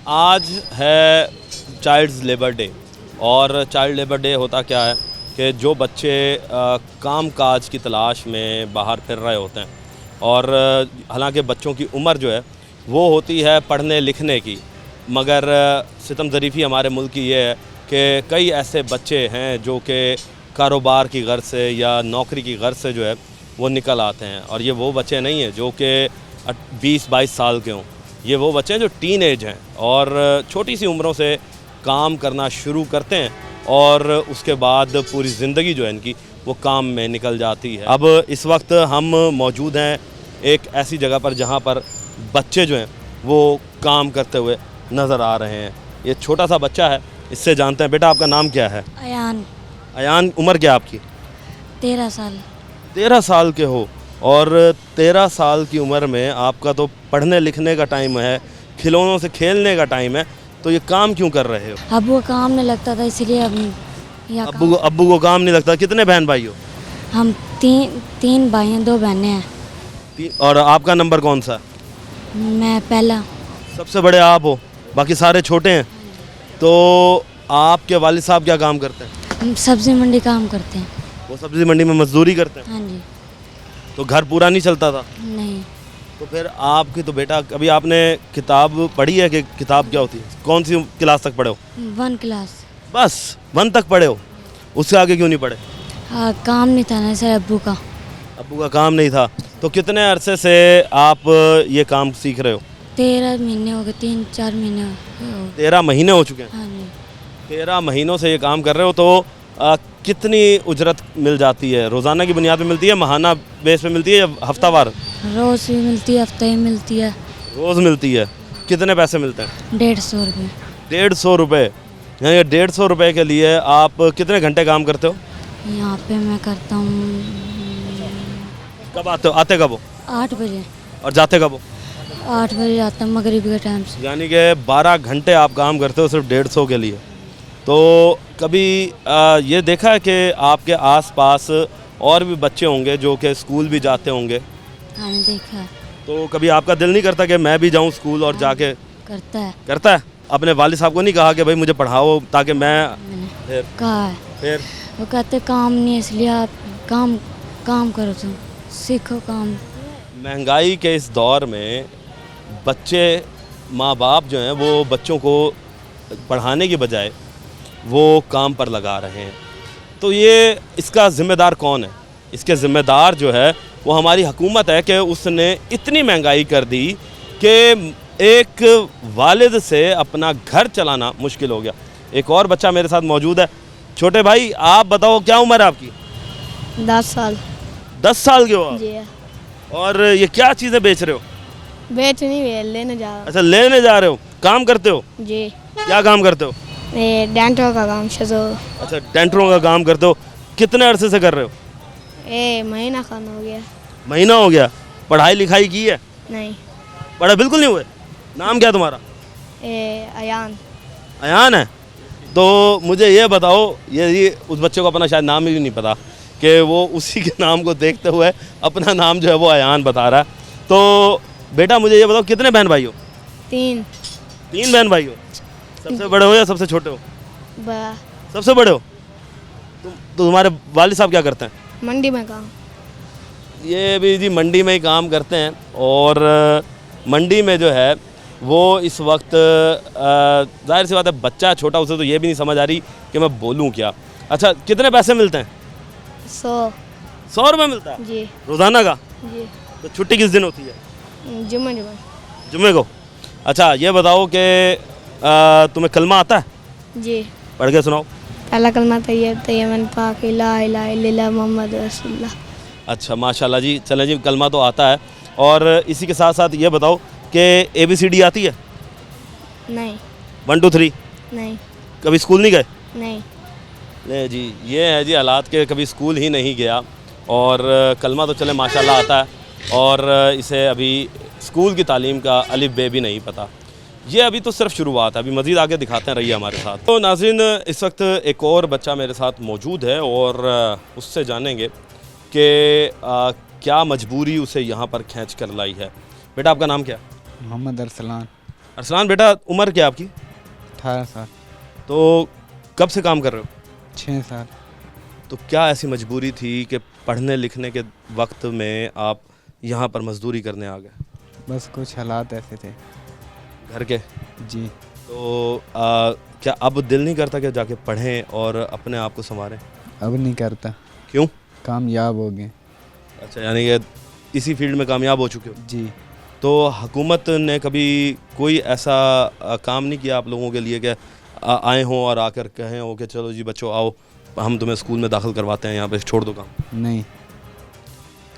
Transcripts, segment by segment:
آج ہے child's labour day, اور چائلڈ لیبر ڈے ہوتا کیا ہے کہ جو بچے کام کاج کی تلاش میں باہر پھر رہے ہوتے ہیں، اور حالانکہ بچوں کی عمر جو ہے وہ ہوتی ہے پڑھنے لکھنے کی، مگر ستم ظریفی ہمارے ملک کی یہ ہے کہ کئی ایسے بچے ہیں جو کہ کاروبار کی غرض سے یا نوکری کی غرض سے جو ہے وہ نکل آتے ہیں، اور یہ وہ بچے نہیں ہیں جو کہ 20-22 سال کے ہوں، یہ وہ بچے ہیں جو ٹین ایج ہیں اور چھوٹی سی عمروں سے کام کرنا شروع کرتے ہیں، اور اس کے بعد پوری زندگی جو ہے ان کی وہ کام میں نکل جاتی ہے۔ اب اس وقت ہم موجود ہیں ایک ایسی جگہ پر جہاں پر بچے جو ہیں وہ کام کرتے ہوئے نظر آ رہے ہیں۔ یہ چھوٹا سا بچہ ہے، اس سے جانتے ہیں۔ بیٹا آپ کا نام کیا ہے؟ ایان۔ ایان، عمر کیا آپ کی؟ 13 سال۔ 13 سال کے ہو، اور 13 سال کی عمر میں آپ کا تو پڑھنے لکھنے کا ٹائم ہے، کھلونوں سے کھیلنے کا ٹائم ہے، تو یہ کام کیوں کر رہے ہو؟ ابو کا کام نہیں لگتا تھا، اس لیے ابو کو کام نہیں لگتا۔ کتنے بہن بھائی ہو؟ ہم تین بھائی ہیں، 2 بہنیں ہیں۔ اور آپ کا نمبر کون سا؟ میں پہلا۔ سب سے بڑے آپ ہو، باقی سارے چھوٹے ہیں۔ تو آپ کے والد صاحب کیا کام کرتے ہیں؟ ہم سبزی منڈی کام کرتے ہیں۔ وہ سبزی منڈی میں مزدوری کرتے ہیں؟ ہاں جی۔ تو گھر پورا نہیں چلتا تھا؟ نہیں۔ تو پھر آپ کی تو بیٹا کبھی آپ نے کتاب پڑھی ہے کہ کتاب کیا ہوتی ہے؟ کون سی کلاس تک پڑھے ہو؟ 1 کلاس۔ بس 1 تک پڑھے ہو، اس سے آگے کیوں نہیں پڑھے؟ کام نہیں تھا نا سر ابو کا۔ ابو کا کام نہیں تھا۔ تو کتنے عرصے سے آپ یہ کام سیکھ رہے ہو؟ 13 مہینے ہو گئے، 3-4 مہینے ہو گئے۔ 13 مہینے ہو چکے ہیں؟ ہاں جی۔ 13 مہینوں سے یہ کام کر رہے ہو، تو کتنی اجرت مل جاتی ہے؟ روزانہ کی بنیاد پہ ملتی ہے، ماہانہ بیس پہ ملتی ہے یا ہفتہ وار؟ روز بھی ملتی ہے، ہفتہ ہی ملتی ہے۔ روز ملتی ہے۔ کتنے پیسے ملتے ہیں؟ 150 روپے۔ 150 روپے؟ یعنی 150 روپے کے لیے آپ کتنے گھنٹے کام کرتے ہو؟ یہاں پہ میں کرتا ہوں کب آتے ہو؟ آتے کب ہو؟ 8 بجے۔ اور جاتے کب ہو؟ 8 بجے جاتا ہوں مغرب کے ٹائم سے۔ یعنی کہ 12 گھنٹے آپ کام کرتے ہو صرف 150 کے لیے۔ تو کبھی یہ دیکھا ہے کہ آپ کے آس پاس اور بھی بچے ہوں گے جو کہ اسکول بھی جاتے ہوں گے؟ ہاں دیکھا ہے۔ تو کبھی آپ کا دل نہیں کرتا کہ میں بھی جاؤں اسکول اور جا کے؟ کرتا ہے۔ کرتا ہے؟ اپنے والد صاحب کو نہیں کہا کہ بھائی مجھے پڑھاؤ تاکہ میں نے کہا ہے، پھر وہ کہتے کام نہیں ہے، اس لیے آپ کام کرو، تم سیکھو کام۔ مہنگائی کے اس دور میں بچے، ماں باپ جو ہیں وہ بچوں کو پڑھانے کی بجائے وہ کام پر لگا رہے ہیں، تو یہ اس کا ذمہ دار کون ہے؟ اس کے ذمہ دار جو ہے وہ ہماری حکومت ہے کہ اس نے اتنی مہنگائی کر دی کہ ایک والد سے اپنا گھر چلانا مشکل ہو گیا۔ ایک اور بچہ میرے ساتھ موجود ہے۔ چھوٹے بھائی آپ بتاؤ کیا عمر ہے آپ کی؟ 10 سال۔ 10 سال کے ہو آپ؟ جی۔ اور یہ کیا چیزیں بیچ رہے ہو؟ بیچ نہیں ہوئے، لینے جا رہا اچھا لینے جا رہے ہو۔ کام کرتے ہو؟ ہوں۔ جی۔ کیا کام کرتے ہو؟ ڈینٹوں کا کام شزو۔ اچھا ٹینٹروں کا کام کرتے ہو۔ کتنے عرصے سے کر رہے ہو؟ مہینہ خان ہو گیا۔ مہینہ ہو گیا۔ پڑھائی لکھائی کی ہے؟ نہیں۔ پڑھا بالکل نہیں ہوئے؟ نام کیا تمہارا؟ ایان۔ ایان ہے؟ تو مجھے یہ بتاؤ، یہ اس بچے کو اپنا شاید نام ہی نہیں پتا کہ وہ اسی کے نام کو دیکھتے ہوئے اپنا نام جو ہے وہ ایان بتا رہا ہے۔ تو بیٹا مجھے یہ بتاؤ کتنے بہن بھائی ہو؟ 3۔ 3 بہن بھائی ہو؟ سب سے بڑے ہو یا سب سے چھوٹے ہو؟ بڑا۔ سب سے بڑے ہو؟ تو تمہارے والد صاحب کیا کرتے ہیں؟ منڈی میں کام۔ یہ بھی جی منڈی میں ہی کام کرتے ہیں، اور منڈی میں جو ہے وہ اس وقت ظاہر سی بات ہے بچہ چھوٹا، اسے تو یہ بھی نہیں سمجھ آ رہی کہ میں بولوں کیا۔ اچھا کتنے پیسے ملتے ہیں؟ 100 روپے ملتا ہے جی۔ روزانہ کا؟ جی۔ تو چھٹی کس دن ہوتی ہے؟ جمعہ۔ جمعے کو؟ اچھا یہ بتاؤ کہ تمہیں کلمہ آتا ہے؟ جی۔ پڑھ کے سناؤ۔ پہلا کلمہ طیب طیباً پاک لا الہ الا اللہ محمد رسول اللہ۔ اچھا ماشاءاللہ جی، چلیں جی کلمہ تو آتا ہے، اور اسی کے ساتھ ساتھ یہ بتاؤ کہ ABCD آتی ہے؟ نہیں۔ 1 2 3؟ نہیں۔ کبھی اسکول نہیں گئے؟ نہیں۔ نہیں جی، یہ ہے جی حالات کے کبھی اسکول ہی نہیں گیا، اور کلمہ تو چلے ماشاءاللہ آتا ہے، اور اسے ابھی اسکول کی تعلیم کا الف بے بھی نہیں پتہ۔ یہ ابھی تو صرف شروعات ہے، ابھی مزید آگے دکھاتے ہیں، رہیے ہمارے ساتھ۔ تو ناظرین اس وقت ایک اور بچہ میرے ساتھ موجود ہے، اور اس سے جانیں گے کہ کیا مجبوری اسے یہاں پر کھینچ کر لائی ہے۔ بیٹا آپ کا نام کیا؟ محمد ارسلان۔ ارسلان بیٹا عمر کیا آپ کی؟ 18 سال. تو کب سے کام کر رہے ہو؟ 6 سال. تو کیا ایسی مجبوری تھی کہ پڑھنے لکھنے کے وقت میں آپ یہاں پر مزدوری کرنے آ گئے؟ بس کچھ حالات ایسے تھے. گھر کے؟ جی. تو کیا اب دل نہیں کرتا کہ جا کے پڑھیں اور اپنے آپ کو سنواریں؟ اب نہیں کرتا. کیوں؟ کامیاب ہو گئے. اچھا، یعنی کہ اسی فیلڈ میں کامیاب ہو چکے ہو؟ جی. تو حکومت نے کبھی کوئی ایسا کام نہیں کیا آپ لوگوں کے لیے کہ آئے ہوں اور آ کر کہیں ہو کہ چلو جی بچوں آؤ ہم تمہیں اسکول میں داخل کرواتے ہیں، یہاں پہ چھوڑ دو کام؟ نہیں.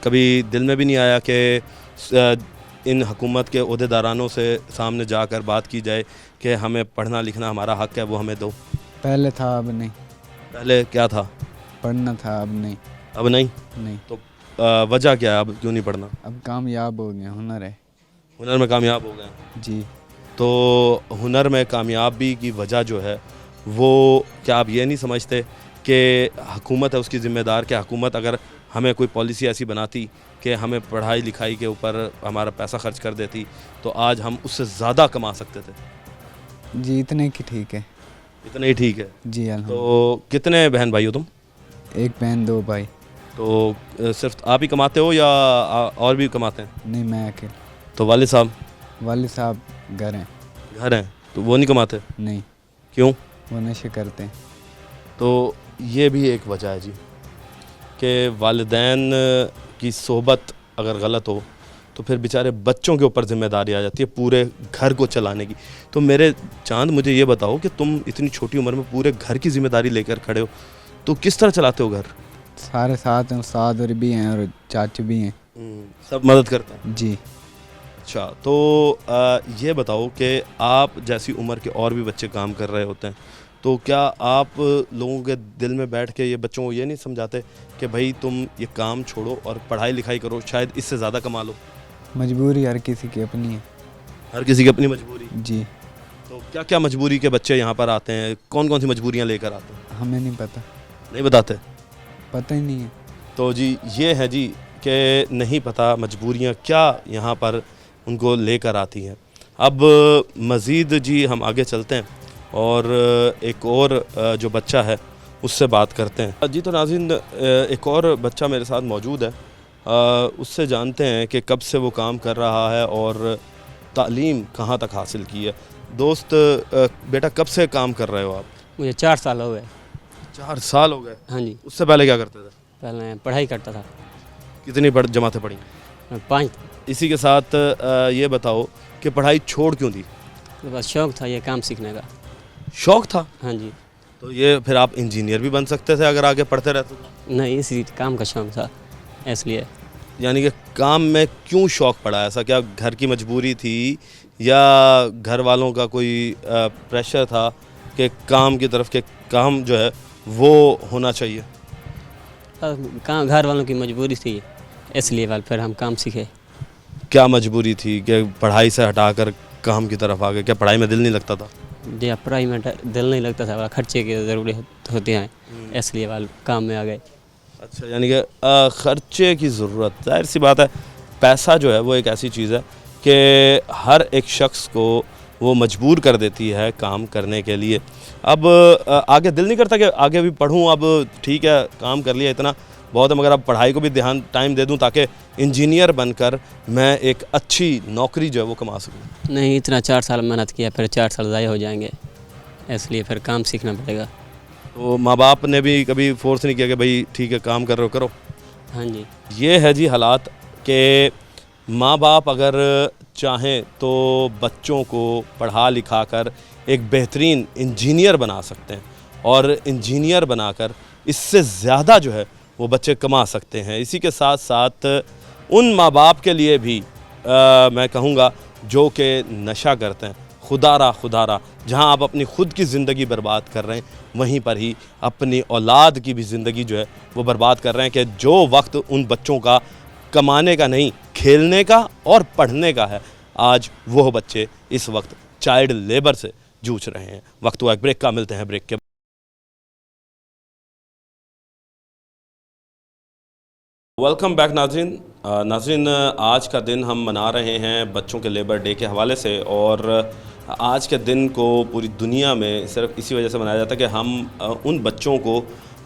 کبھی دل میں بھی نہیں آیا کہ ان حکومت کے عہدے دارانوں سے سامنے جا کر بات کی جائے کہ ہمیں پڑھنا لکھنا ہمارا حق ہے وہ ہمیں دو؟ پہلے تھا اب نہیں. پہلے کیا تھا؟ پڑھنا تھا اب نہیں. اب نہیں؟ نہیں. تو وجہ کیا ہے اب کیوں نہیں پڑھنا؟ اب کامیاب ہو گئے. ہنر ہے. ہنر میں کامیاب ہو گئے؟ جی. تو ہنر میں کامیابی کی وجہ جو ہے وہ کیا آپ یہ نہیں سمجھتے کہ حکومت ہے اس کی ذمہ دار، کہ حکومت اگر ہمیں کوئی پالیسی ایسی بناتی کہ ہمیں پڑھائی لکھائی کے اوپر ہمارا پیسہ خرچ کر دیتی تو آج ہم اس سے زیادہ کما سکتے تھے؟ جی اتنے کی ٹھیک ہے. اتنا ہی ٹھیک ہے. جی الحمد. تو کتنے بہن بھائی ہو تم؟ 1 بہن 2 بھائی. تو صرف آپ ہی کماتے ہو یا اور بھی کماتے ہیں؟ نہیں میں اکیلے. تو والد صاحب؟ والد صاحب گھر ہیں. گھر ہیں تو وہ نہیں کماتے؟ نہیں. کیوں؟ وہ نشے کرتے ہیں. تو یہ بھی ایک وجہ ہے جی کہ والدین کی صحبت اگر غلط ہو تو پھر بیچارے بچوں کے اوپر ذمہ داری آ جاتی ہے پورے گھر کو چلانے کی. تو میرے چاند مجھے یہ بتاؤ کہ تم اتنی چھوٹی عمر میں پورے گھر کی ذمہ داری لے کر کھڑے ہو تو کس طرح چلاتے ہو گھر؟ سارے ساتھ ہیں. استاد اور بھی ہیں اور چاچو بھی ہیں. سب مدد کرتے ہیں؟ جی. اچھا، تو یہ بتاؤ کہ آپ جیسی عمر کے اور بھی بچے کام کر رہے ہوتے ہیں تو کیا آپ لوگوں کے دل میں بیٹھ کے یہ بچوں کو یہ نہیں سمجھاتے کہ بھائی تم یہ کام چھوڑو اور پڑھائی لکھائی کرو، شاید اس سے زیادہ کما لو؟ مجبوری ہر کسی کی اپنی ہے. ہر کسی کی اپنی مجبوری. جی. تو کیا کیا مجبوری کے بچے یہاں پر آتے ہیں؟ کون کون سی مجبوریاں لے کر آتے ہیں؟ ہمیں نہیں پتہ. نہیں بتاتے؟ پتہ ہی نہیں ہے. تو جی یہ ہے جی کہ نہیں پتہ مجبوریاں کیا یہاں پر ان کو لے کر آتی ہیں. اب مزید جی ہم آگے چلتے ہیں اور ایک اور جو بچہ ہے اس سے بات کرتے ہیں. جی تو ناظرین ایک اور بچہ میرے ساتھ موجود ہے، اس سے جانتے ہیں کہ کب سے وہ کام کر رہا ہے اور تعلیم کہاں تک حاصل کی ہے. دوست بیٹا کب سے کام کر رہے ہو آپ؟ مجھے 4 سال ہو گئے. 4 سال ہو گئے؟ ہاں جی. اس سے پہلے کیا کرتے تھے؟ پہلے پڑھائی کرتا تھا. کتنی جماعتیں پڑھی؟ 5. اسی کے ساتھ یہ بتاؤ کہ پڑھائی چھوڑ کیوں دی؟ بس شوق تھا یہ کام سیکھنے کا. شوق تھا؟ ہاں جی. تو یہ پھر آپ انجینئر بھی بن سکتے تھے اگر آگے پڑھتے رہتے تو؟ نہیں اسی کام کا شوق تھا اس لیے. یعنی کہ کام میں کیوں شوق پڑا؟ ایسا کیا گھر کی مجبوری تھی یا گھر والوں کا کوئی پریشر تھا کہ کام کی طرف کہ کام جو ہے وہ ہونا چاہیے؟ کام گھر والوں کی مجبوری تھی اس لیے پھر ہم کام سیکھے. کیا مجبوری تھی کہ پڑھائی سے ہٹا کر کام کی طرف آ گئے؟ کیا پڑھائی میں دل نہیں لگتا تھا؟ جی پڑھائی میں دل نہیں لگتا تھا، خرچے کی ضرورت ہوتی ہیں اس لیے کام میں آ گئے. اچھا، یعنی کہ خرچے کی ضرورت، ظاہر سی بات ہے پیسہ جو ہے وہ ایک ایسی چیز ہے کہ ہر ایک شخص کو وہ مجبور کر دیتی ہے کام کرنے کے لیے. اب آگے دل نہیں کرتا کہ آگے بھی پڑھوں؟ اب ٹھیک ہے کام کر لیا اتنا بہت ہے، مگر اب پڑھائی کو بھی ٹائم دے دوں تاکہ انجینئر بن کر میں ایک اچھی نوکری جو ہے وہ کما سکوں. نہیں اتنا 4 سال محنت کیا پھر 4 سال ضائع ہو جائیں گے اس لیے پھر کام سیکھنا پڑے گا. تو ماں باپ نے بھی کبھی فورس نہیں کیا کہ بھائی ٹھیک ہے کام کر رہے ہو کرو؟ ہاں جی. یہ ہے جی حالات کہ ماں باپ اگر چاہیں تو بچوں کو پڑھا لکھا کر ایک بہترین انجینئر بنا سکتے ہیں اور انجینئر بنا کر اس سے زیادہ جو ہے وہ بچے کما سکتے ہیں. اسی کے ساتھ ساتھ ان ماں باپ کے لیے بھی میں کہوں گا جو کہ نشہ کرتے ہیں، خدا را جہاں آپ اپنی خود کی زندگی برباد کر رہے ہیں وہیں پر ہی اپنی اولاد کی بھی زندگی جو ہے وہ برباد کر رہے ہیں کہ جو وقت ان بچوں کا کمانے کا نہیں کھیلنے کا اور پڑھنے کا ہے آج وہ بچے اس وقت چائلڈ لیبر سے جوجھ رہے ہیں. وقت ہوا ایک بریک کا، ملتے ہیں بریک کے. ویلکم بیک ناظرین. آج کا دن ہم منا رہے ہیں بچوں کے لیبر ڈے کے حوالے سے اور آج کے دن کو پوری دنیا میں صرف اسی وجہ سے منایا جاتا ہے کہ ہم ان بچوں کو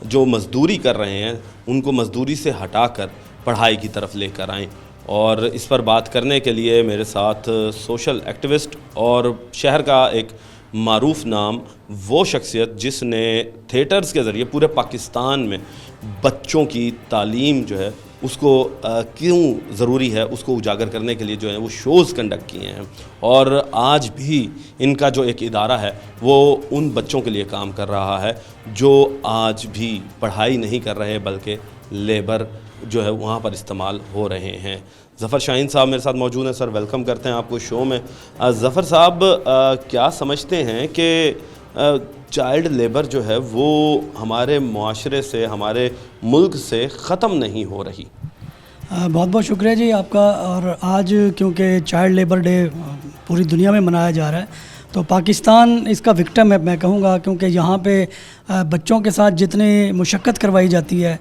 جو مزدوری کر رہے ہیں ان کو مزدوری سے ہٹا کر پڑھائی کی طرف لے کر آئیں. اور اس پر بات کرنے کے لیے میرے ساتھ سوشل ایکٹیوسٹ اور شہر کا ایک معروف نام وہ شخصیت جس نے تھیٹرز کے ذریعے پورے پاکستان میں بچوں کی تعلیم جو ہے اس کو کیوں ضروری ہے اس کو اجاگر کرنے کے لیے جو ہے وہ شوز کنڈکٹ کیے ہیں. اور آج بھی ان کا جو ایک ادارہ ہے وہ ان بچوں کے لیے کام کر رہا ہے جو آج بھی پڑھائی نہیں کر رہے بلکہ لیبر جو ہے وہاں پر استعمال ہو رہے ہیں. ظفر شاہین صاحب میرے ساتھ موجود ہیں. سر ویلکم کرتے ہیں آپ کو شو میں. ظفر صاحب کیا سمجھتے ہیں کہ چائلڈ لیبر جو ہے وہ ہمارے معاشرے سے ہمارے ملک سے ختم نہیں ہو رہی؟ بہت بہت شکریہ جی آپ کا. اور آج کیونکہ چائلڈ لیبر ڈے پوری دنیا میں منایا جا رہا ہے تو پاکستان اس کا وکٹم ہے میں کہوں گا, کیونکہ یہاں پہ بچوں کے ساتھ جتنی مشقت کروائی جاتی ہے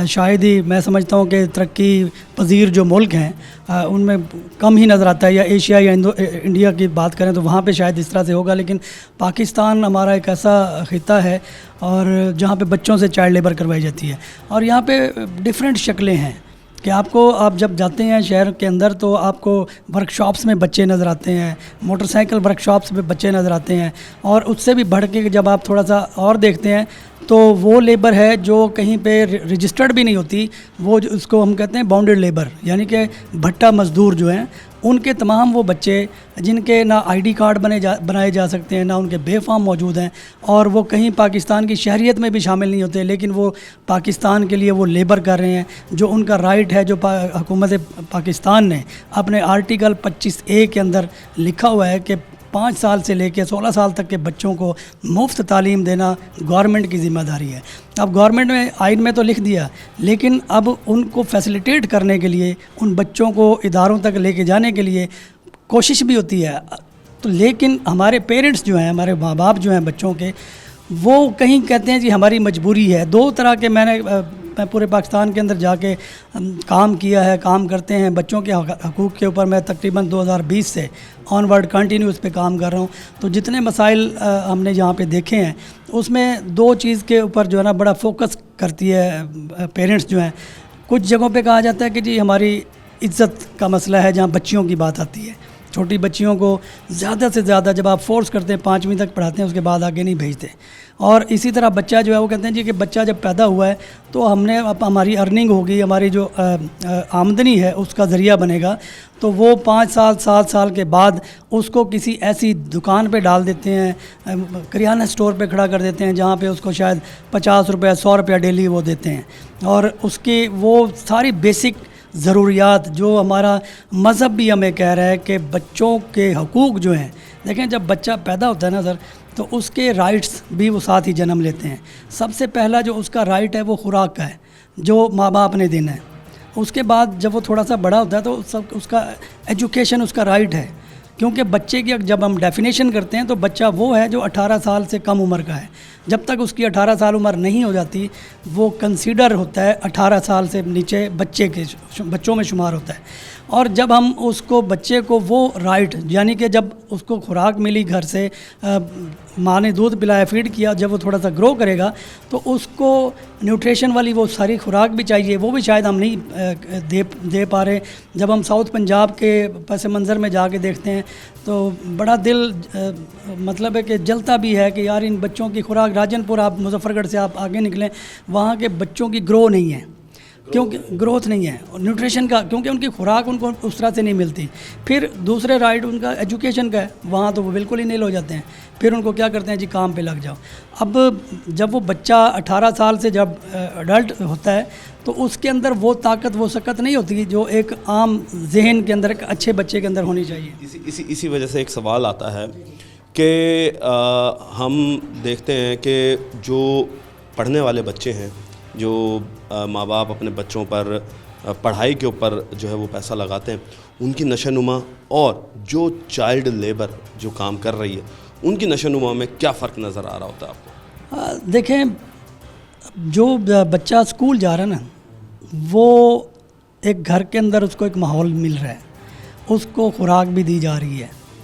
شاید ہی میں سمجھتا ہوں کہ ترقی پذیر جو ملک ہیں ان میں کم ہی نظر آتا ہے. یا ایشیا یا انڈیا کی بات کریں تو وہاں پہ شاید اس طرح سے ہوگا, لیکن پاکستان ہمارا ایک ایسا خطہ ہے اور جہاں پہ بچوں سے چائلڈ لیبر کروائی جاتی ہے. اور یہاں پہ ڈیفرنٹ شکلیں ہیں کہ آپ جب جاتے ہیں شہر کے اندر تو آپ کو ورک شاپس میں بچے نظر آتے ہیں, موٹر سائیکل ورک شاپس میں بچے نظر آتے ہیں. اور اس سے بھی بڑھ کے جب آپ تھوڑا سا اور دیکھتے ہیں تو وہ لیبر ہے جو کہیں پہ رجسٹرڈ بھی نہیں ہوتی, وہ اس کو ہم کہتے ہیں باؤنڈیڈ لیبر, یعنی کہ بھٹا مزدور جو ہیں ان کے تمام وہ بچے جن کے نہ آئی ڈی کارڈ بنائے جا سکتے ہیں, نہ ان کے بے فارم موجود ہیں, اور وہ کہیں پاکستان کی شہریت میں بھی شامل نہیں ہوتے, لیکن وہ پاکستان کے لیے وہ لیبر کر رہے ہیں جو ان کا رائٹ ہے, جو حکومت پاکستان نے اپنے آرٹیکل 25A کے اندر لکھا ہوا ہے کہ 5 سال سے لے کے 16 سال تک کے بچوں کو مفت تعلیم دینا گورنمنٹ کی ذمہ داری ہے. اب گورنمنٹ نے آئین میں تو لکھ دیا, لیکن اب ان کو فیسیلیٹیٹ کرنے کے لیے, ان بچوں کو اداروں تک لے کے جانے کے لیے کوشش بھی ہوتی ہے. تو لیکن ہمارے پیرنٹس جو ہیں, ہمارے ماں باپ جو ہیں بچوں کے, وہ کہیں کہتے ہیں جی ہماری مجبوری ہے. 2 طرح کے میں پورے پاکستان کے اندر جا کے کام کیا ہے, کام کرتے ہیں بچوں کے حقوق کے اوپر. میں تقریباً 2020 سے آن ورڈ کنٹینیو اس پہ کام کر رہا ہوں. تو جتنے مسائل ہم نے یہاں پہ دیکھے ہیں اس میں 2 چیز کے اوپر جو ہے نا بڑا فوکس کرتی ہے پیرنٹس جو ہیں. کچھ جگہوں پہ کہا جاتا ہے کہ جی ہماری عزت کا مسئلہ ہے, جہاں بچیوں کی بات آتی ہے. چھوٹی بچیوں کو زیادہ سے زیادہ جب آپ فورس کرتے ہیں 5ویں تک پڑھاتے ہیں, اس کے بعد آگے نہیں بھیجتے. اور اسی طرح بچہ جو ہے وہ کہتے ہیں جی کہ بچہ جب پیدا ہوا ہے تو ہم نے ہماری ارننگ ہوگی, ہماری جو آمدنی ہے اس کا ذریعہ بنے گا, تو وہ 5 سال 7 سال کے بعد اس کو کسی ایسی دکان پہ ڈال دیتے ہیں, کریانہ سٹور پہ کھڑا کر دیتے ہیں جہاں پہ اس کو شاید 50 روپے 100 روپیہ ڈیلی وہ دیتے ہیں. اور اس کی وہ ساری بیسک ضروریات جو ہمارا مذہب بھی ہمیں کہہ رہا ہے کہ بچوں کے حقوق جو ہیں, دیکھیں جب بچہ پیدا ہوتا ہے نا سر, تو اس کے رائٹس بھی وہ ساتھ ہی جنم لیتے ہیں. سب سے پہلا جو اس کا رائٹ ہے وہ خوراک کا ہے, جو ماں باپ نے دینا ہے. اس کے بعد جب وہ تھوڑا سا بڑا ہوتا ہے تو اس کا ایجوکیشن اس کا رائٹ ہے, کیونکہ بچے کی جب ہم ڈیفینیشن کرتے ہیں تو بچہ وہ ہے جو 18 سال سے کم عمر کا ہے. جب تک اس کی 18 سال عمر نہیں ہو جاتی وہ کنسیڈر ہوتا ہے 18 سال سے نیچے بچوں میں شمار ہوتا ہے. اور جب ہم اس کو بچے کو وہ رائٹ, یعنی کہ جب اس کو خوراک ملی گھر سے, ماں نے دودھ پلایا, فیڈ کیا, جب وہ تھوڑا سا گرو کرے گا تو اس کو نیوٹریشن والی وہ ساری خوراک بھی چاہیے, وہ بھی شاید ہم نہیں دے پا رہے. جب ہم ساؤتھ پنجاب کے پس منظر میں جا کے دیکھتے ہیں تو بڑا دل مطلب ہے کہ جلتا بھی ہے کہ یار ان بچوں کی خوراک, راجن پور آپ مظفر گڑھ سے آپ آگے نکلیں, وہاں کے بچوں کی گرو نہیں ہے, کیونکہ گروتھ نہیں ہے نیوٹریشن کا, کیونکہ ان کی خوراک ان کو اس طرح سے نہیں ملتی. پھر دوسرے رائٹ ان کا ایجوکیشن کا ہے, وہاں تو وہ بالکل ہی نیل ہو جاتے ہیں. پھر ان کو کیا کرتے ہیں جی کام پہ لگ جاؤ. اب جب وہ بچہ 18 سال سے جب ایڈلٹ ہوتا ہے تو اس کے اندر وہ طاقت وہ سکت نہیں ہوتی جو ایک عام ذہن کے اندر, ایک اچھے بچے کے اندر ہونی چاہیے. اسی وجہ سے ایک سوال آتا ہے کہ ہم دیکھتے ہیں کہ جو پڑھنے والے بچے ہیں, جو ماں باپ اپنے بچوں پر پڑھائی کے اوپر جو ہے وہ پیسہ لگاتے ہیں, ان کی نشو نما اور جو چائلڈ لیبر جو کام کر رہی ہے ان کی نشو نما میں کیا فرق نظر آ رہا ہوتا ہے آپ کو؟ دیکھیں جو بچہ اسکول جا رہا ہے نا, وہ ایک گھر کے اندر اس کو ایک ماحول مل رہا ہے, اس کو خوراک بھی دی جا رہی ہے,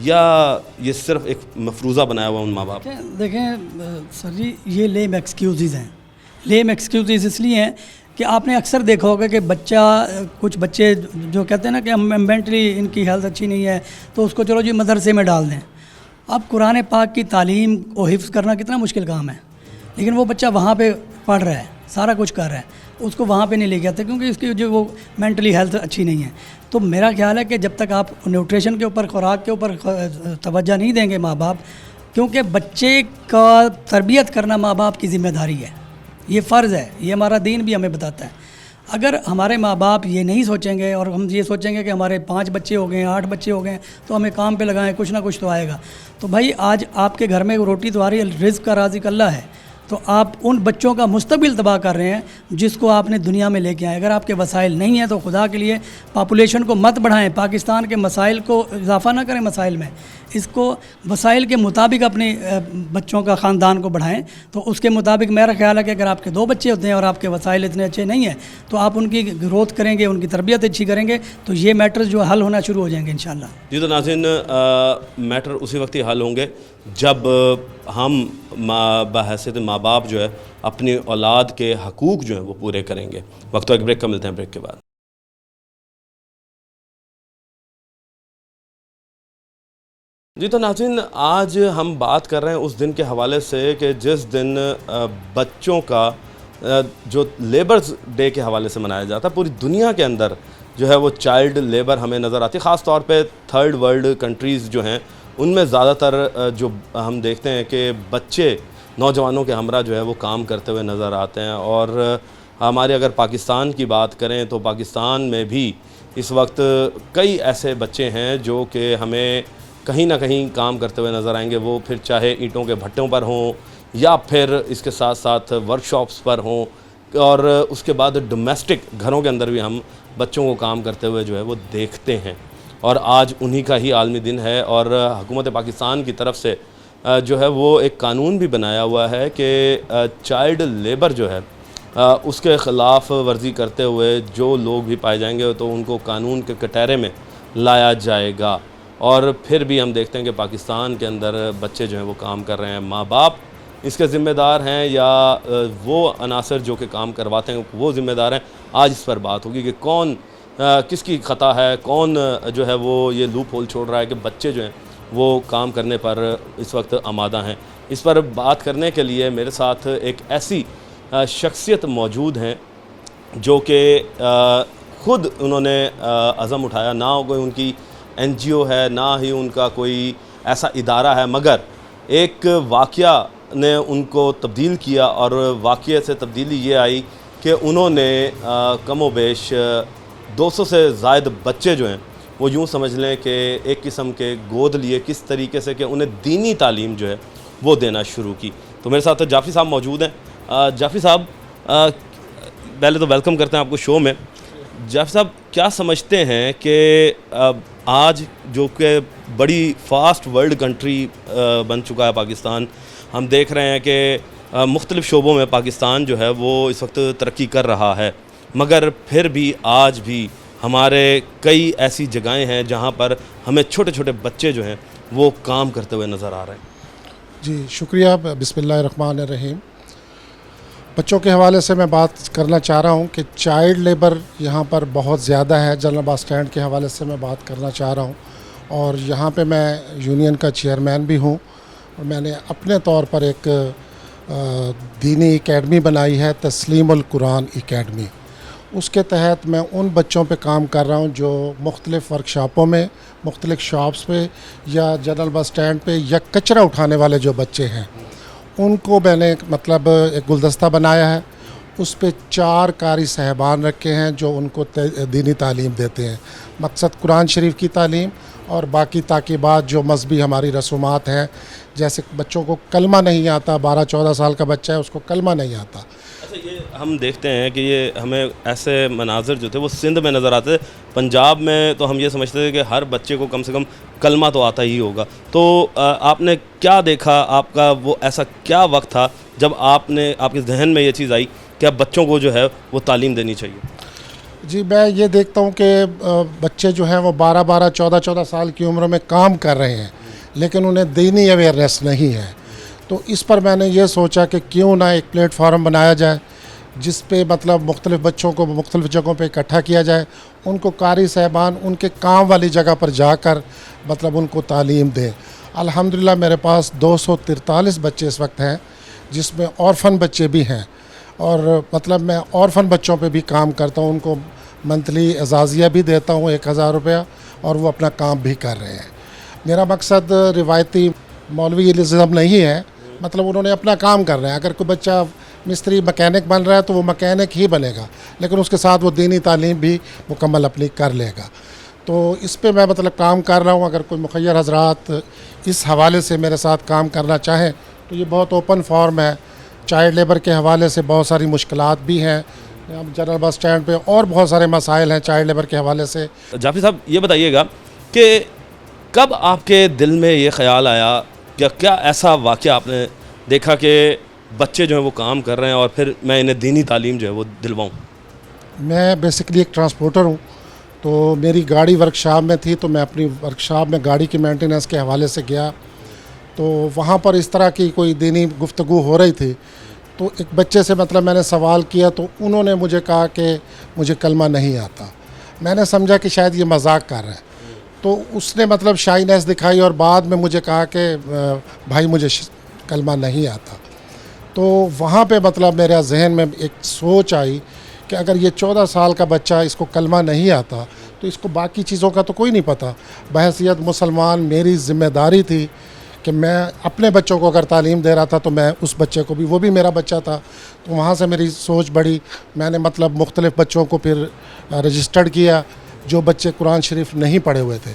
یا یہ صرف ایک مفروضہ بنایا ہوا ان ماں باپ؟ دیکھیں سر جی، یہ لیم ایکسکیوزز ہیں. لیم ایکسکیوزز اس لیے ہیں کہ آپ نے اکثر دیکھا ہوگا کہ کچھ بچے جو کہتے ہیں نا کہ مینٹلی ان کی ہیلتھ اچھی نہیں ہے تو اس کو چلو جی مدرسے میں ڈال دیں. اب قرآن پاک کی تعلیم کو حفظ کرنا کتنا مشکل کام ہے، لیکن وہ بچہ وہاں پہ پڑھ رہا ہے، سارا کچھ کر رہا ہے، اس کو وہاں پہ نہیں لے کے آتے کیونکہ اس کی جو وہ مینٹلی ہیلتھ اچھی نہیں ہے. تو میرا خیال ہے کہ جب تک آپ نیوٹریشن کے اوپر، خوراک کے اوپر توجہ نہیں دیں گے ماں باپ، کیونکہ بچے کا تربیت کرنا ماں باپ کی ذمہ داری ہے، یہ فرض ہے، یہ ہمارا دین بھی ہمیں بتاتا ہے. اگر ہمارے ماں باپ یہ نہیں سوچیں گے اور ہم یہ سوچیں گے کہ ہمارے 5 بچے ہو گئے ہیں، 8 بچے ہو گئے ہیں تو ہمیں کام پہ لگائیں، کچھ نہ کچھ تو آئے گا. تو بھائی آج آپ کے گھر میں روٹی تو آ رہی ہے، رزق کا رازق اللہ ہے، تو آپ ان بچوں کا مستقبل تباہ کر رہے ہیں جس کو آپ نے دنیا میں لے کے آئے. اگر آپ کے وسائل نہیں ہیں تو خدا کے لیے پاپولیشن کو مت بڑھائیں، پاکستان کے مسائل کو اضافہ نہ کریں مسائل میں، اس کو وسائل کے مطابق اپنے بچوں کا خاندان کو بڑھائیں. تو اس کے مطابق میرا خیال ہے کہ اگر آپ کے 2 بچے ہوتے ہیں اور آپ کے وسائل اتنے اچھے نہیں ہیں تو آپ ان کی گروتھ کریں گے، ان کی تربیت اچھی کریں گے تو یہ میٹرز جو حل ہونا شروع ہو جائیں گے انشاءاللہ. جی تو ناظرین، میٹر اسی وقت ہی حل ہوں گے جب ہم بحیثیت ماں باپ جو ہے اپنی اولاد کے حقوق جو ہیں وہ پورے کریں گے. وقت ایک بریک کا، ملتے ہیں بریک کے بعد. جی تو ناظرین، آج ہم بات کر رہے ہیں اس دن کے حوالے سے کہ جس دن بچوں کا جو لیبرز ڈے کے حوالے سے منایا جاتا ہے. پوری دنیا کے اندر جو ہے وہ چائلڈ لیبر ہمیں نظر آتی ہے، خاص طور پہ 3rd ورلڈ کنٹریز جو ہیں ان میں زیادہ تر جو ہم دیکھتے ہیں کہ بچے نوجوانوں کے ہمراہ جو ہے وہ کام کرتے ہوئے نظر آتے ہیں. اور ہمارے اگر پاکستان کی بات کریں تو پاکستان میں بھی اس وقت کئی ایسے بچے ہیں جو کہ ہمیں کہیں نہ کہیں کام کرتے ہوئے نظر آئیں گے، وہ پھر چاہے اینٹوں کے بھٹوں پر ہوں یا پھر اس کے ساتھ ساتھ ورک شاپس پر ہوں، اور اس کے بعد ڈومیسٹک گھروں کے اندر بھی ہم بچوں کو کام کرتے ہوئے جو ہے وہ دیکھتے ہیں. اور آج انہی کا ہی عالمی دن ہے اور حکومت پاکستان کی طرف سے جو ہے وہ ایک قانون بھی بنایا ہوا ہے کہ چائلڈ لیبر جو ہے اس کے خلاف ورزی کرتے ہوئے جو لوگ بھی پائے جائیں گے تو ان کو قانون کے کٹہرے میں لایا جائے گا. اور پھر بھی ہم دیکھتے ہیں کہ پاکستان کے اندر بچے جو ہیں وہ کام کر رہے ہیں، ماں باپ اس کے ذمہ دار ہیں یا وہ عناصر جو کہ کام کرواتے ہیں وہ ذمہ دار ہیں. آج اس پر بات ہوگی کہ کون کس کی خطا ہے، کون جو ہے وہ یہ لوپ ہول چھوڑ رہا ہے کہ بچے جو ہیں وہ کام کرنے پر اس وقت آمادہ ہیں. اس پر بات کرنے کے لیے میرے ساتھ ایک ایسی شخصیت موجود ہیں جو کہ خود انہوں نے عزم اٹھایا، نہ کوئی ان کی NGO ہے، نہ ہی ان کا کوئی ایسا ادارہ ہے، مگر ایک واقعہ نے ان کو تبدیل کیا. اور واقعے سے تبدیلی یہ آئی کہ انہوں نے کم و بیش 200 سے زائد بچے جو ہیں وہ یوں سمجھ لیں کہ ایک قسم کے گود لیے، کس طریقے سے کہ انہیں دینی تعلیم جو ہے وہ دینا شروع کی. تو میرے ساتھ جعفری صاحب موجود ہیں. جعفری صاحب پہلے تو ویلکم کرتے ہیں آپ کو شو میں. جعفری صاحب کیا سمجھتے ہیں کہ آج جو کہ بڑی فاسٹ ورلڈ کنٹری بن چکا ہے پاکستان، ہم دیکھ رہے ہیں کہ مختلف شعبوں میں پاکستان جو ہے وہ اس وقت ترقی کر رہا ہے، مگر پھر بھی آج بھی ہمارے کئی ایسی جگہیں ہیں جہاں پر ہمیں چھوٹے چھوٹے بچے جو ہیں وہ کام کرتے ہوئے نظر آ رہے ہیں. جی شکریہ. بسم اللہ الرحمن الرحیم. بچوں کے حوالے سے میں بات کرنا چاہ رہا ہوں کہ چائلڈ لیبر یہاں پر بہت زیادہ ہے. جنرل بس اسٹینڈ کے حوالے سے میں بات کرنا چاہ رہا ہوں، اور یہاں پہ میں یونین کا چیئرمین بھی ہوں. اور میں نے اپنے طور پر ایک دینی اکیڈمی بنائی ہے، تسلیم القرآن اکیڈمی. اس کے تحت میں ان بچوں پہ کام کر رہا ہوں جو مختلف ورکشاپوں میں، مختلف شاپس پہ یا جنرل بس اسٹینڈ پہ یا کچرا اٹھانے والے جو بچے ہیں ان کو میں نے مطلب ایک گلدستہ بنایا ہے. اس پہ 4 قاری صاحبان رکھے ہیں جو ان کو دینی تعلیم دیتے ہیں. مقصد قرآن شریف کی تعلیم اور باقی تاکیبات جو مذہبی ہماری رسومات ہیں. جیسے بچوں کو کلمہ نہیں آتا، 12-14 سال کا بچہ ہے اس کو کلمہ نہیں آتا. اچھا، یہ ہم دیکھتے ہیں کہ یہ ہمیں ایسے مناظر جو تھے وہ سندھ میں نظر آتے تھے. پنجاب میں تو ہم یہ سمجھتے تھے کہ ہر بچے کو کم سے کم کلمہ تو آتا ہی ہوگا. تو آپ نے کیا دیکھا، آپ کا وہ ایسا کیا وقت تھا جب آپ کے ذہن میں یہ چیز آئی کہ اب بچوں کو جو ہے وہ تعلیم دینی چاہیے؟ جی میں یہ دیکھتا ہوں کہ بچے جو ہیں وہ 12 14 سال کی عمر میں کام کر رہے ہیں لیکن انہیں دینی اویئرنیس نہیں ہے. تو اس پر میں نے یہ سوچا کہ کیوں نہ ایک پلیٹ فارم بنایا جائے جس پہ مطلب مختلف بچوں کو مختلف جگہوں پہ اکٹھا کیا جائے, ان کو قاری صاحبان ان کے کام والی جگہ پر جا کر مطلب ان کو تعلیم دیں. الحمدللہ میرے پاس 243 بچے اس وقت ہیں جس میں اورفن بچے بھی ہیں, اور مطلب میں اورفن بچوں پہ بھی کام کرتا ہوں, ان کو منتھلی اعزازیہ بھی دیتا ہوں 1000 روپیہ, اور وہ اپنا کام بھی کر رہے ہیں. میرا مقصد روایتی مولوی الزم نہیں ہے, مطلب انہوں نے اپنا کام کر رہے ہیں. اگر کوئی بچہ مستری مکینک بن رہا ہے تو وہ مکینک ہی بنے گا, لیکن اس کے ساتھ وہ دینی تعلیم بھی مکمل اپنی کر لے گا. تو اس پہ میں مطلب کام کر رہا ہوں. اگر کوئی مخیر حضرات اس حوالے سے میرے ساتھ کام کرنا چاہیں تو یہ بہت اوپن فارم ہے. چائلڈ لیبر کے حوالے سے بہت ساری مشکلات بھی ہیں, جنرل بس اسٹینڈ پہ اور بہت سارے مسائل ہیں چائلڈ لیبر کے حوالے سے. جعفری صاحب یہ بتائیے گا کہ کب آپ کے دل میں یہ خیال آیا کہ کیا ایسا واقعہ آپ نے دیکھا کہ بچے جو ہیں وہ کام کر رہے ہیں اور پھر میں انہیں دینی تعلیم جو ہے وہ دلواؤں؟ میں بیسکلی ایک ٹرانسپورٹر ہوں, تو میری گاڑی ورکشاپ میں تھی, تو میں اپنی ورکشاپ میں گاڑی کی مینٹیننس کے حوالے سے گیا, تو وہاں پر اس طرح کی کوئی دینی گفتگو ہو رہی تھی. تو ایک بچے سے مطلب میں نے سوال کیا تو انہوں نے مجھے کہا کہ مجھے کلمہ نہیں آتا. میں نے سمجھا کہ شاید یہ مذاق کر رہا ہے, تو اس نے مطلب شائنیس دکھائی اور بعد میں مجھے کہا کہ بھائی مجھے کلمہ نہیں آتا. تو وہاں پہ مطلب میرے ذہن میں ایک سوچ آئی کہ اگر یہ 14 سال کا بچہ اس کو کلمہ نہیں آتا تو اس کو باقی چیزوں کا تو کوئی نہیں پتہ. بحیثیت مسلمان میری ذمہ داری تھی کہ میں اپنے بچوں کو اگر تعلیم دے رہا تھا تو میں اس بچے کو بھی, وہ بھی میرا بچہ تھا. تو وہاں سے میری سوچ بڑھی. میں نے مطلب مختلف بچوں کو پھر رجسٹرڈ کیا جو بچے قرآن شریف نہیں پڑھے ہوئے تھے.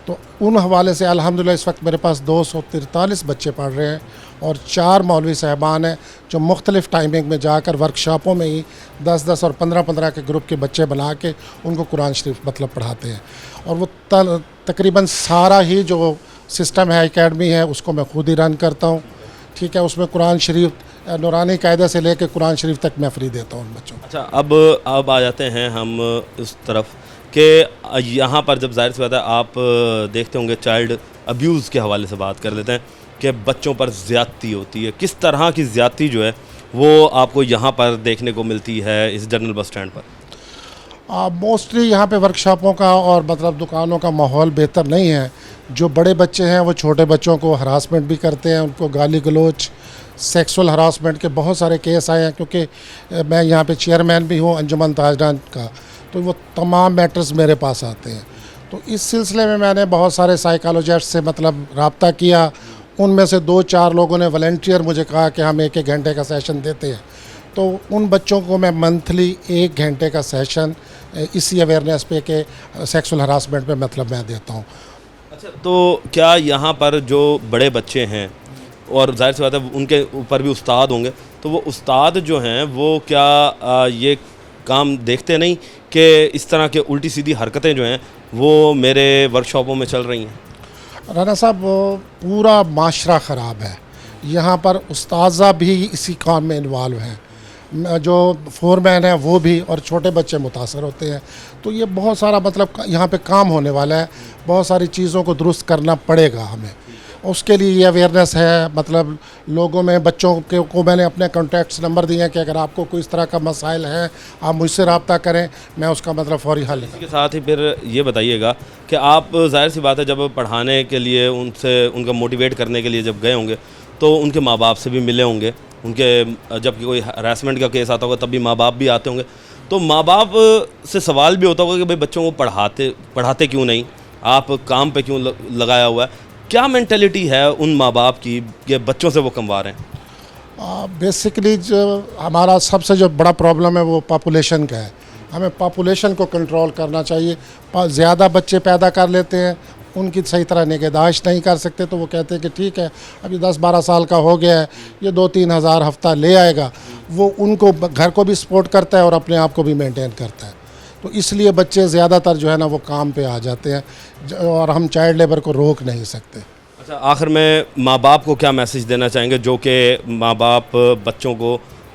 تو ان حوالے سے الحمدللہ اس وقت میرے پاس 243 بچے پڑھ رہے ہیں, اور 4 مولوی صاحبان ہیں جو مختلف ٹائمنگ میں جا کر ورکشاپوں میں ہی 10 اور 15 کے گروپ کے بچے بنا کے ان کو قرآن شریف مطلب پڑھاتے ہیں. اور وہ تقریباً سارا ہی جو سسٹم ہے اکیڈمی ہے اس کو میں خود ہی رن کرتا ہوں. ٹھیک ہے, اس میں قرآن شریف نورانی قاعدہ سے لے کے قرآن شریف تک میں فری دیتا ہوں ان بچوں کو. اچھا, اب آ جاتے ہیں ہم اس طرف کہ یہاں پر جب ظاہر سی بات ہے آپ دیکھتے ہوں گے چائلڈ ابیوز کے حوالے سے بات کر لیتے ہیں کہ بچوں پر زیادتی ہوتی ہے. کس طرح کی زیادتی جو ہے وہ آپ کو یہاں پر دیکھنے کو ملتی ہے اس جنرل بس اسٹینڈ پر؟ موسٹلی یہاں پہ ورکشاپوں کا اور مطلب دکانوں کا ماحول بہتر نہیں ہے. جو بڑے بچے ہیں وہ چھوٹے بچوں کو ہراسمنٹ بھی کرتے ہیں, ان کو گالی گلوچ, سیکسول ہراسمنٹ کے بہت سارے کیس آئے ہیں. کیونکہ میں یہاں پہ چیئرمین بھی ہوں انجمن تاجران کا, تو وہ تمام میٹرز میرے پاس آتے ہیں. تو اس سلسلے میں نے بہت سارے سائیکالوجسٹ سے مطلب رابطہ کیا. ان میں سے 2-4 لوگوں نے والنٹیئر مجھے کہا کہ ہم 1 گھنٹے کا سیشن دیتے ہیں. تو ان بچوں کو میں منتھلی 1 گھنٹے کا سیشن اسی اویئرنیس پہ کہ سیکسول ہراسمنٹ پہ مطلب میں دیتا ہوں. اچھا, تو کیا یہاں پر جو بڑے بچے ہیں اور ظاہر سی بات ہے ان کے اوپر بھی استاد ہوں گے, تو وہ استاد جو ہیں وہ کیا یہ کام دیکھتے نہیں کہ اس طرح کے الٹی سیدھی حرکتیں جو ہیں وہ میرے ورکشاپوں میں چل رہی ہیں؟ رانا صاحب, پورا معاشرہ خراب ہے. یہاں پر اساتذہ بھی اسی کام میں انوالو ہیں, جو فور مین ہیں وہ بھی, اور چھوٹے بچے متاثر ہوتے ہیں. تو یہ بہت سارا مطلب یہاں پہ کام ہونے والا ہے. بہت ساری چیزوں کو درست کرنا پڑے گا ہمیں. اس کے لیے یہ اویئرنیس ہے, مطلب لوگوں میں بچوں کو میں نے اپنے کانٹیکٹس نمبر دیے ہیں کہ اگر آپ کو کوئی اس طرح کا مسائل ہیں آپ مجھ سے رابطہ کریں, میں اس کا مطلب فوری حل اس کے ساتھ ہی پھر یہ بتائیے گا کہ آپ ظاہر سی بات ہے جب پڑھانے کے لیے ان کا موٹیویٹ کرنے کے لیے جب گئے ہوں گے تو ان کے ماں باپ سے بھی ملے ہوں گے. ان کے جب کوئی ہراسمنٹ کا کیس آتا ہوگا تب بھی ماں باپ بھی آتے ہوں گے. تو ماں باپ سے سوال بھی ہوتا ہوگا کہ بھائی بچوں کو پڑھاتے کیوں نہیں, آپ کام پہ کیوں لگایا ہوا ہے. کیا مینٹلٹی ہے ان ماں باپ کی کہ بچوں سے وہ کموا رہے ہیں؟ بیسکلی جو ہمارا سب سے جو بڑا پرابلم ہے وہ پاپولیشن کا ہے. ہمیں پاپولیشن کو کنٹرول کرنا چاہیے. زیادہ بچے پیدا کر لیتے ہیں, ان کی صحیح طرح نگہداشت نہیں کر سکتے, تو وہ کہتے ہیں کہ ٹھیک ہے ابھی 10-12 سال کا ہو گیا ہے, یہ 2-3 ہزار ہفتہ لے آئے گا. وہ ان کو گھر کو بھی سپورٹ کرتا ہے اور اپنے آپ کو بھی مینٹین کرتا ہے. تو اس لیے بچے زیادہ تر جو ہے نا وہ کام پہ آ جاتے ہیں, اور ہم چائلڈ لیبر کو روک نہیں سکتے. اچھا, آخر میں ماں باپ کو کیا میسج دینا چاہیں گے جو کہ ماں باپ بچوں کو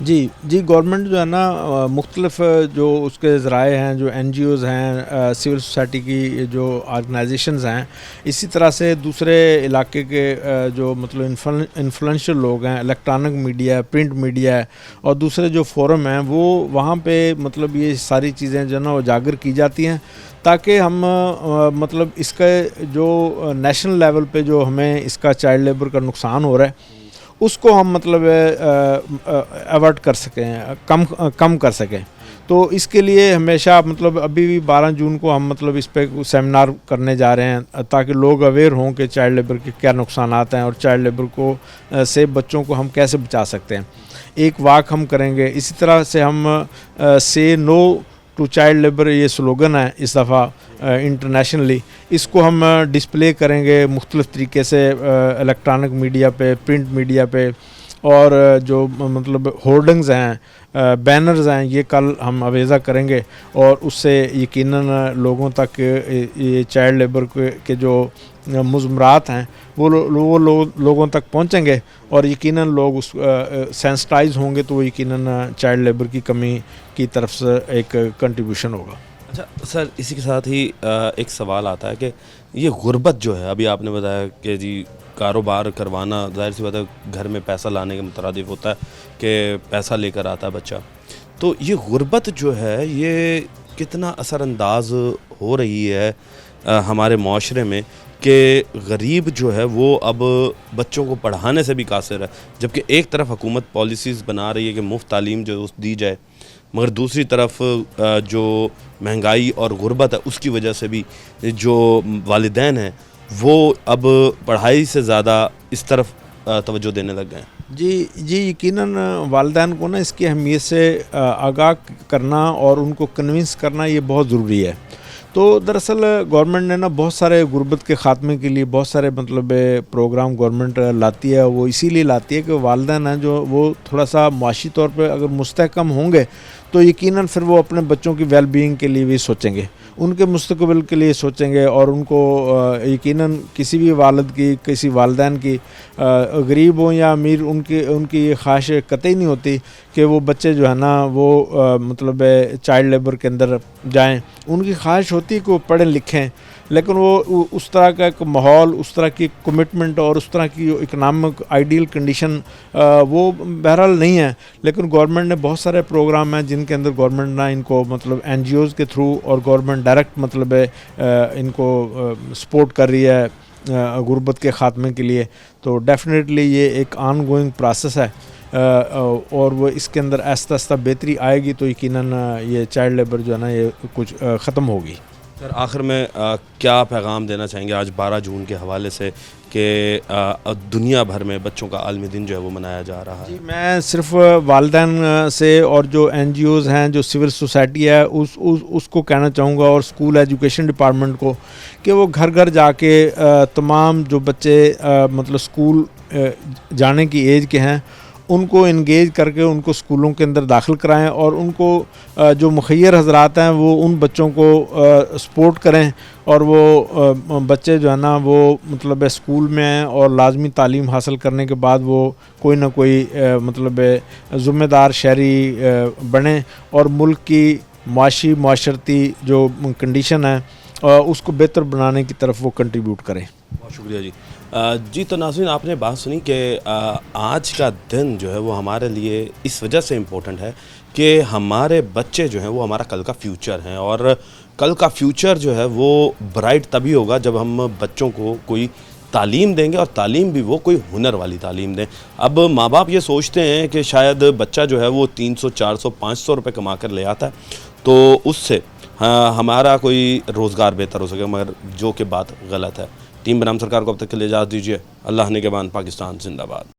جی گورنمنٹ جو ہے نا مختلف جو اس کے ذرائع ہیں، جو این جی اوز ہیں، سول سوسائٹی کی جو آرگنائزیشنز ہیں، اسی طرح سے دوسرے علاقے کے جو مطلب انفلوئنشل لوگ ہیں، الیکٹرانک میڈیا ہے، پرنٹ میڈیا ہے، اور دوسرے جو فورم ہیں، وہ وہاں پہ مطلب یہ ساری چیزیں جو ہے نا اجاگر کی جاتی ہیں، تاکہ ہم مطلب اس کا جو نیشنل لیول پہ جو ہمیں اس کا چائلڈ لیبر کا نقصان ہو رہا ہے، اس کو ہم مطلب ایورٹ کر سکیں، کم کر سکیں۔ تو اس کے لیے ہمیشہ مطلب ابھی بھی 12 جون کو ہم مطلب اس پہ سیمینار کرنے جا رہے ہیں، تاکہ لوگ اویئر ہوں کہ چائلڈ لیبر کے کیا نقصانات ہیں اور چائلڈ لیبر کو سے بچوں کو ہم کیسے بچا سکتے ہیں۔ ایک واک ہم کریں گے، اسی طرح سے ہم سے نو ٹو چائلڈ لیبر یہ سلوگن ہے اس دفعہ انٹرنیشنلی، اس کو ہم ڈسپلے کریں گے مختلف طریقے سے الیکٹرانک میڈیا پہ، پرنٹ میڈیا پہ، اور جو مطلب ہورڈنگز ہیں، بینرز ہیں، یہ کل ہم اویزہ کریں گے، اور اس سے یقیناً لوگوں تک یہ چائلڈ لیبر کے جو مضمرات ہیں وہ لوگوں تک پہنچیں گے، اور یقیناً لوگ اس سینسٹائز ہوں گے، تو وہ یقیناً چائلڈ لیبر کی کمی کی طرف سے ایک کنٹریبیوشن ہوگا۔ اچھا سر، اسی کے ساتھ ہی ایک سوال آتا ہے کہ یہ غربت جو ہے، ابھی آپ نے بتایا کہ جی کاروبار کروانا ظاہر سی بات ہے گھر میں پیسہ لانے کے مترادف ہوتا ہے کہ پیسہ لے کر آتا ہے بچہ، تو یہ غربت جو ہے یہ کتنا اثر انداز ہو رہی ہے ہمارے معاشرے میں کہ غریب جو ہے وہ اب بچوں کو پڑھانے سے بھی قاصر ہے، جبکہ ایک طرف حکومت پالیسیز بنا رہی ہے کہ مفت تعلیم جو دی جائے، مگر دوسری طرف جو مہنگائی اور غربت ہے اس کی وجہ سے بھی جو والدین ہیں وہ اب پڑھائی سے زیادہ اس طرف توجہ دینے لگ گئے ہیں۔ جی یقیناً والدین کو نا اس کی اہمیت سے آگاہ کرنا اور ان کو کنونس کرنا یہ بہت ضروری ہے۔ تو دراصل گورنمنٹ نے نا بہت سارے غربت کے خاتمے کے لیے بہت سارے مطلب پروگرام گورنمنٹ لاتی ہے، وہ اسی لیے لاتی ہے کہ والدین ہیں جو وہ تھوڑا سا معاشی طور پہ اگر مستحکم ہوں گے تو یقیناً پھر وہ اپنے بچوں کی ویل بینگ کے لیے بھی سوچیں گے، ان کے مستقبل کے لیے سوچیں گے، اور ان کو یقیناً کسی بھی والد کی، کسی والدین کی، غریب ہوں یا امیر، ان کی یہ خواہش قطعی نہیں ہوتی کہ وہ بچے جو ہے نا وہ مطلب چائلڈ لیبر کے اندر جائیں۔ ان کی خواہش ہوتی ہے کہ وہ پڑھیں لکھیں، لیکن وہ اس طرح کا ایک ماحول، اس طرح کی کمٹمنٹ اور اس طرح کی اکنامک آئیڈیل کنڈیشن وہ بہرحال نہیں ہے۔ لیکن گورنمنٹ نے بہت سارے پروگرام ہیں جن کے اندر گورنمنٹ نے ان کو مطلب این جی اوز کے تھرو اور گورنمنٹ ڈائریکٹ مطلب ان کو سپورٹ کر رہی ہے غربت کے خاتمے کے لیے۔ تو ڈیفینیٹلی یہ ایک آن گوئنگ پروسیس ہے، اور وہ اس کے اندر آہستہ آہستہ بہتری آئے گی تو یقیناً یہ چائلڈ لیبر جو ہے نا یہ کچھ ختم ہوگی۔ سر آخر میں کیا پیغام دینا چاہیں گے آج 12 جون کے حوالے سے کہ دنیا بھر میں بچوں کا عالمی دن جو ہے وہ منایا جا رہا ہے؟ میں صرف والدین سے اور جو این جی اوز ہیں، جو سول سوسائٹی ہے، اس کو کہنا چاہوں گا، اور اسکول ایجوکیشن ڈپارٹمنٹ کو، کہ وہ گھر گھر جا کے تمام جو بچے مطلب اسکول جانے کی ایج کے ہیں ان کو انگیج کر کے ان کو اسکولوں کے اندر داخل کرائیں، اور ان کو جو مخیر حضرات ہیں وہ ان بچوں کو سپورٹ کریں، اور وہ بچے جو ہے نا وہ مطلب اسکول میں ہیں اور لازمی تعلیم حاصل کرنے کے بعد وہ کوئی نہ کوئی مطلب ذمہ دار شہری بنیں، اور ملک کی معاشرتی جو کنڈیشن ہے اس کو بہتر بنانے کی طرف وہ کنٹریبیوٹ کریں۔ بہت شکریہ جی۔ جی تو ناظرین، آپ نے بات سنی کہ آج کا دن جو ہے وہ ہمارے لیے اس وجہ سے امپورٹنٹ ہے کہ ہمارے بچے جو ہیں وہ ہمارا کل کا فیوچر ہیں، اور کل کا فیوچر جو ہے وہ برائٹ تبھی ہوگا جب ہم بچوں کو کوئی تعلیم دیں گے، اور تعلیم بھی وہ کوئی ہنر والی تعلیم دیں۔ اب ماں باپ یہ سوچتے ہیں کہ شاید بچہ جو ہے وہ 300 400 500 روپے کما کر لے آتا ہے تو اس سے ہمارا کوئی روزگار بہتر ہو سکے، مگر جو کہ بات غلط ہے۔ ٹیم بنام سرکار کو اب تک کے لیے اجازت دیجیے۔ اللہ نگہبان، پاکستان زندہ باد۔